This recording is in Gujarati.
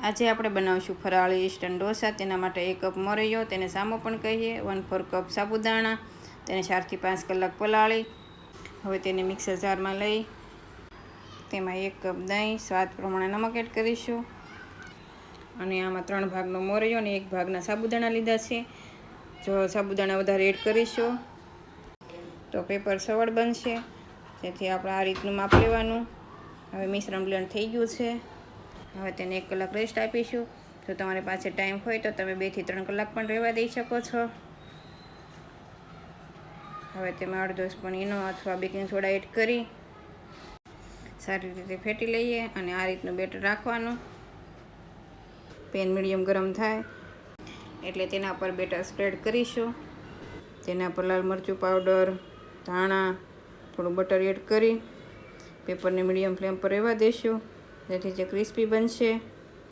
આજે આપણે બનાવશું ફરાળી ઇન્સ્ટન્ટ ઢોસા। તેના માટે 1 કપ મોરૈયો, તેને સામો પણ કહીએ, 1/4 કપ સાબુદાણા, તેને 4 થી 5 કલાક પલાળી હવે તેને મિક્સર જારમાં લઈ તેમાં 1 કપ દહીં, સ્વાદ પ્રમાણે નમક એડ કરીશું અને આમાં 3 ભાગનો મોરૈયો અને 1 ભાગના સાબુદાણા લીધા છે। જો સાબુદાણા વધારે એડ કરીશું તો પેપર સવળ બનશે, તેથી આપણે આ રીતનું માપ લેવાનું। હવે મિશ્રણ બ્લેન્ડ થઈ ગયું છે। હવે તેને 1 કલાક રેસ્ટ આપીશું। જો તમારી પાસે ટાઈમ હોય તો તમે 2 થી 3 કલાક પણ રહેવા દઈ શકો છો। હવે તેમાં અડધો સ્પૂન ઈનો અથવા બેકિંગ સોડા એડ કરી સારી રીતે ફેટી લઈએ અને આ રીતનું બેટર રાખવાનું। પેન મીડિયમ ગરમ થાય એટલે તેના પર બેટર સ્પ્રેડ કરીશું। તેના પર લાલ મરચું પાવડર, ધાણા, થોડું બટર એડ કરી પેપરને મીડિયમ ફ્લેમ પર રહેવા દઈશું, જેથી જે ક્રિસ્પી બનશે।